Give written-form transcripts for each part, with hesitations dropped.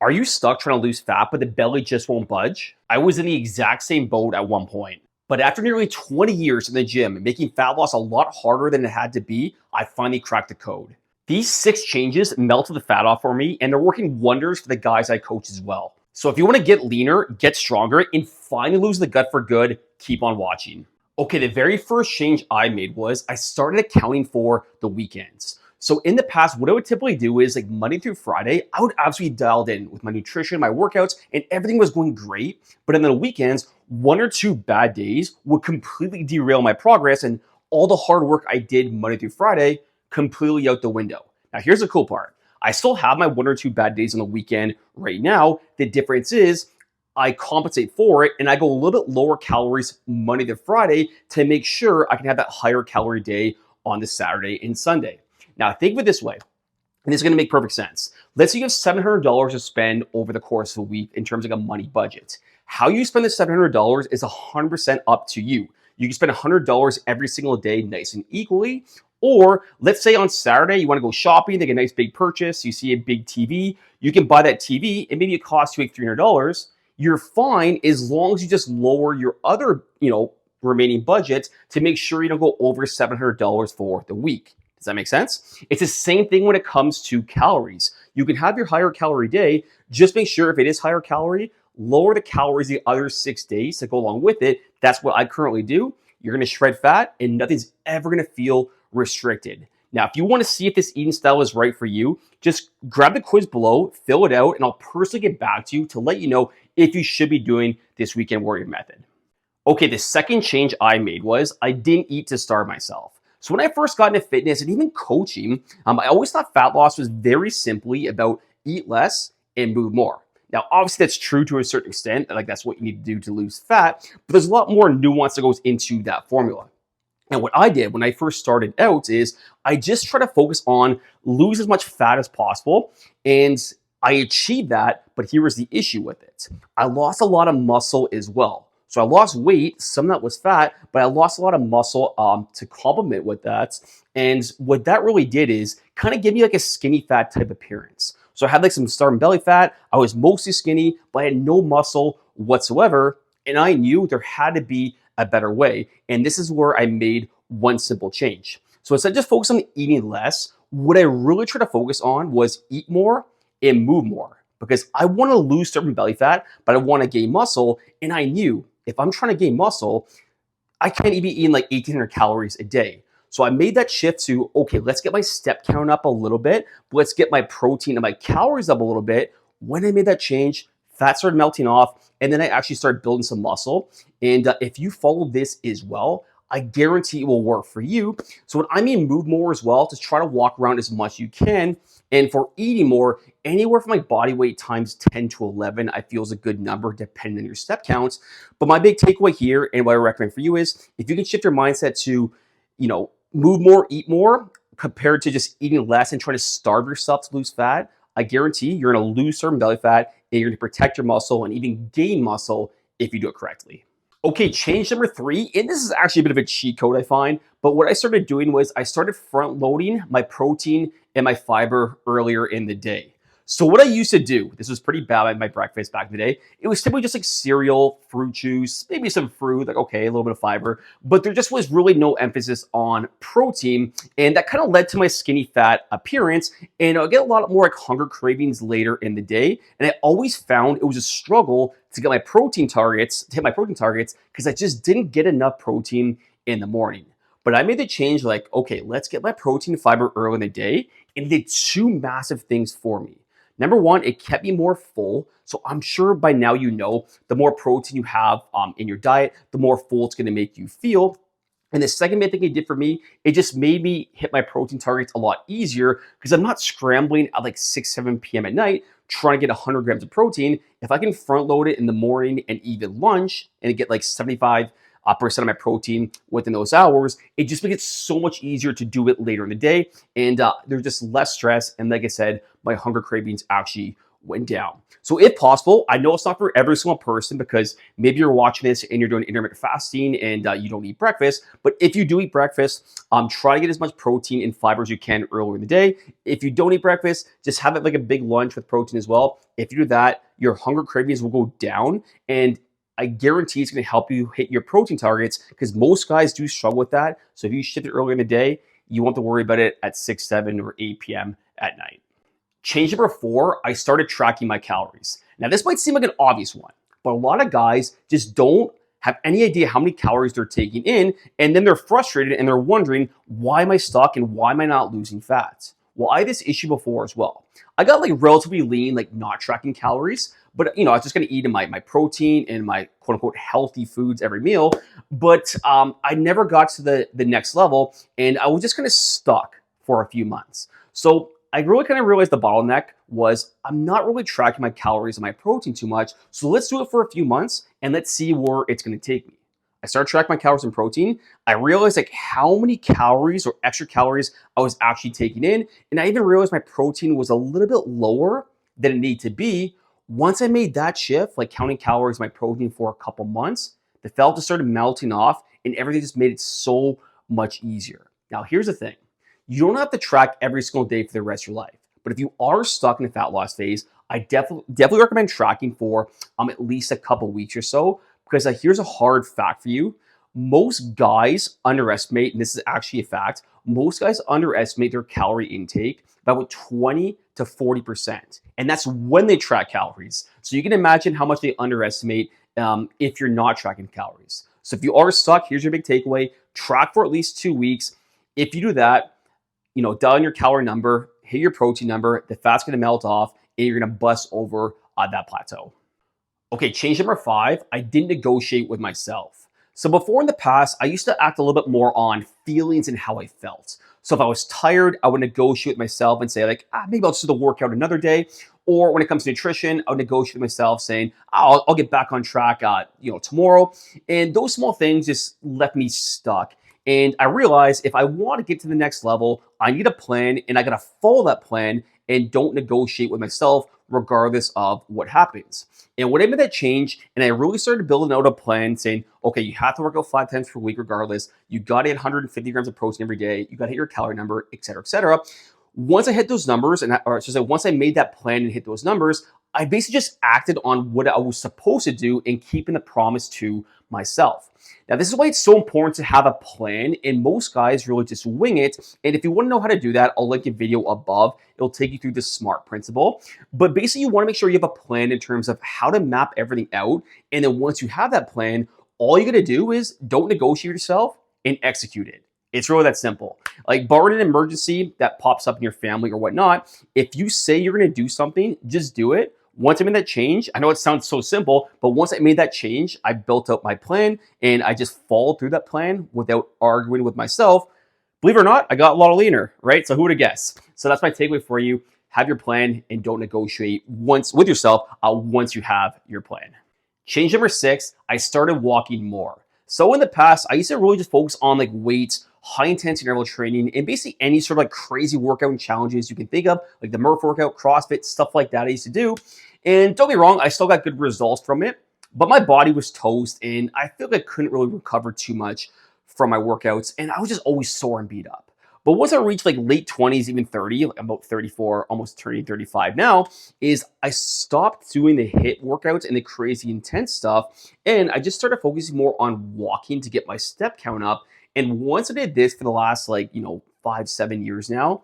Are you stuck trying to lose fat, but the belly just won't budge? I was in the exact same boat at one point. But after nearly 20 years in the gym and making fat loss a lot harder than it had to be, I finally cracked the code. These 6 changes melted the fat off for me, and they're working wonders for the guys I coach as well. So if you want to get leaner, get stronger, and finally lose the gut for good, keep on watching. Okay, the very first change I made was I started accounting for the weekends. So in the past, what I would typically do is like Monday through Friday, I would absolutely dialed in with my nutrition, my workouts, and everything was going great. But on the weekends, 1 or 2 bad days would completely derail my progress, and all the hard work I did Monday through Friday completely out the window. Now, here's the cool part. I still have my 1 or 2 bad days on the weekend right now. The difference is I compensate for it and I go a little bit lower calories Monday to Friday to make sure I can have that higher calorie day on the Saturday and Sunday. Now, think of it this way, and this is going to make perfect sense. Let's say you have $700 to spend over the course of a week in terms of a money budget. How you spend the $700 is 100% up to you. You can spend $100 every single day nice and equally. Or let's say on Saturday, you want to go shopping, make a nice big purchase, you see a big TV, you can buy that TV and maybe it costs you like $300. You're fine as long as you just lower your other, remaining budgets to make sure you don't go over $700 for the week. Does that make sense? It's the same thing when it comes to calories. You can have your higher calorie day, just make sure if it is higher calorie, lower the calories the other 6 days to go along with it. That's what I currently do. You're going to shred fat and nothing's ever going to feel restricted. Now, if you want to see if this eating style is right for you, just grab the quiz below, fill it out, and I'll personally get back to you to let you know if you should be doing this weekend warrior method. Okay, the second change I made was I didn't eat to starve myself. So when I first got into fitness and even coaching, I always thought fat loss was very simply about eat less and move more. Now, obviously that's true to a certain extent, like that's what you need to do to lose fat, but there's a lot more nuance that goes into that formula. And what I did when I first started out is I just try to focus on lose as much fat as possible. And I achieved that, but here was the issue with it. I lost a lot of muscle as well. So I lost weight, some of that was fat, but I lost a lot of muscle to complement with that. And what that really did is kind of give me like a skinny fat type appearance. So I had like some starving belly fat. I was mostly skinny, but I had no muscle whatsoever. And I knew there had to be a better way. And this is where I made one simple change. So instead of just focus on eating less, what I really tried to focus on was eat more and move more. Because I want to lose certain belly fat, but I want to gain muscle. And I knew if I'm trying to gain muscle, I can't even be eating like 1,800 calories a day. So I made that shift to, okay, let's get my step count up a little bit. But let's get my protein and my calories up a little bit. When I made that change, fat started melting off, and then I actually started building some muscle. And if you follow this as well, I guarantee it will work for you. So when I mean move more as well, just try to walk around as much as you can. And for eating more, anywhere from like body weight times 10 to 11, I feel is a good number depending on your step counts. But my big takeaway here and what I recommend for you is if you can shift your mindset to, move more, eat more, compared to just eating less and trying to starve yourself to lose fat, I guarantee you're going to lose certain belly fat and you're going to protect your muscle and even gain muscle if you do it correctly. Okay, change number 3, and this is actually a bit of a cheat code I find, but what I started doing was I started front loading my protein and my fiber earlier in the day. So what I used to do, this was pretty bad at my breakfast back in the day, it was typically just like cereal, fruit juice, maybe some fruit, like okay, a little bit of fiber, but there just was really no emphasis on protein, and that kind of led to my skinny fat appearance, and I get a lot more like hunger cravings later in the day, and I always found it was a struggle to get my protein targets, to hit my protein targets, because I just didn't get enough protein in the morning. But I made the change like, okay, let's get my protein and fiber early in the day, and it did 2 massive things for me. Number 1, it kept me more full. So I'm sure by now you know the more protein you have in your diet, the more full it's going to make you feel. And the second main thing it did for me, it just made me hit my protein targets a lot easier because I'm not scrambling at like 6, 7 p.m. at night trying to get 100 grams of protein. If I can front load it in the morning and even lunch and get like 75% of my protein within those hours, it just makes it so much easier to do it later in the day. And there's just less stress. And like I said, my hunger cravings actually went down. So if possible, I know it's not for every single person because maybe you're watching this and you're doing intermittent fasting and you don't eat breakfast. But if you do eat breakfast, try to get as much protein and fiber as you can earlier in the day. If you don't eat breakfast, just have it like a big lunch with protein as well. If you do that, your hunger cravings will go down, and I guarantee it's going to help you hit your protein targets because most guys do struggle with that. So if you shift it earlier in the day, you won't have to worry about it at 6, 7, or 8 p.m. at night. Change number 4, I started tracking my calories. Now, this might seem like an obvious one, but a lot of guys just don't have any idea how many calories they're taking in, and then they're frustrated and they're wondering, why am I stuck and why am I not losing fat? Well, I had this issue before as well. I got like relatively lean, like not tracking calories, but I was just gonna eat in my protein and my quote unquote healthy foods every meal. But I never got to the next level, and I was just kind of stuck for a few months. So I really kind of realized the bottleneck was I'm not really tracking my calories and my protein too much. So let's do it for a few months and let's see where it's going to take me. I started tracking my calories and protein. I realized like how many calories or extra calories I was actually taking in. And I even realized my protein was a little bit lower than it needed to be. Once I made that shift, like counting calories, my protein for a couple months, the felt just started melting off and everything just made it so much easier. Now, here's the thing. You don't have to track every single day for the rest of your life. But if you are stuck in the fat loss phase, I definitely recommend tracking for at least a couple weeks or so. Because here's a hard fact for you. Most guys underestimate, and this is actually a fact, most guys underestimate their calorie intake by about 20 to 40%. And that's when they track calories. So you can imagine how much they underestimate if you're not tracking calories. So if you are stuck, here's your big takeaway. Track for at least 2 weeks. If you do that, dial in your calorie number, hit your protein number, the fat's gonna melt off, and you're gonna bust over that plateau. Okay, change number 5, I didn't negotiate with myself. So before in the past, I used to act a little bit more on feelings and how I felt. So if I was tired, I would negotiate with myself and say like, maybe I'll just do the workout another day. Or when it comes to nutrition, I would negotiate with myself saying, I'll get back on track, tomorrow. And those small things just left me stuck. And I realized if I want to get to the next level, I need a plan and I got to follow that plan and don't negotiate with myself regardless of what happens. And when I made that change and I really started building out a plan saying, okay, you have to work out 5 times per week regardless. You got to hit 150 grams of protein every day. You got to hit your calorie number, et cetera, et cetera. Once I hit those numbers, once I made that plan and hit those numbers, I basically just acted on what I was supposed to do and keeping the promise to myself. Now, this is why it's so important to have a plan, and most guys really just wing it. And if you want to know how to do that, I'll link a video above. It'll take you through the SMART principle. But basically, you want to make sure you have a plan in terms of how to map everything out. And then once you have that plan, all you got to do is don't negotiate yourself and execute it. It's really that simple. Like barring an emergency that pops up in your family or whatnot, if you say you're going to do something, just do it. Once I made that change, I know it sounds so simple, but once I made that change, I built out my plan and I just followed through that plan without arguing with myself. Believe it or not, I got a lot leaner, right? So who would have guessed? So that's my takeaway for you. Have your plan and don't negotiate once with yourself once you have your plan. Change number 6, I started walking more. So in the past, I used to really just focus on like weights, high intensity interval training, and basically any sort of like crazy workout and challenges you can think of, like the Murph workout, CrossFit, stuff like that I used to do. And don't be wrong, I still got good results from it, but my body was toast and I feel like I couldn't really recover too much from my workouts. And I was just always sore and beat up. But once I reached like late 20s, even 30, like I'm about 34, almost turning 35 now, is I stopped doing the HIIT workouts and the crazy intense stuff. And I just started focusing more on walking to get my step count up. And once I did this for the last 5, 7 years now,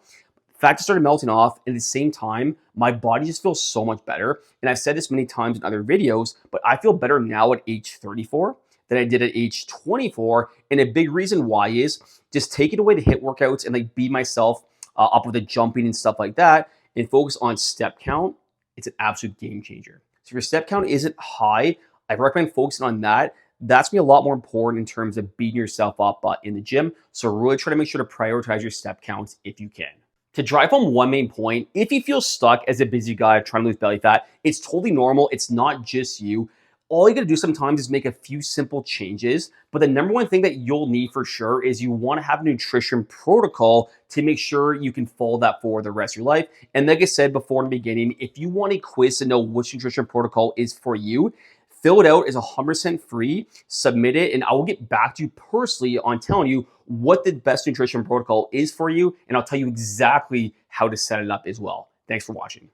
fat just started melting off. And at the same time, my body just feels so much better. And I've said this many times in other videos, but I feel better now at age 34 than I did at age 24. And a big reason why is just taking away the HIIT workouts and like beat myself up with the jumping and stuff like that and focus on step count. It's an absolute game changer. So if your step count isn't high, I recommend focusing on that. That's gonna be a lot more important in terms of beating yourself up in the gym. So really try to make sure to prioritize your step counts if you can. To drive home one main point, if you feel stuck as a busy guy trying to lose belly fat, it's totally normal. It's not just you. All you gotta do sometimes is make a few simple changes. But the number one thing that you'll need for sure is you wanna have a nutrition protocol to make sure you can follow that for the rest of your life. And like I said before in the beginning, if you want a quiz to know which nutrition protocol is for you, fill it out. It's 100% free. Submit it, and I will get back to you personally on telling you what the best nutrition protocol is for you. And I'll tell you exactly how to set it up as well. Thanks for watching.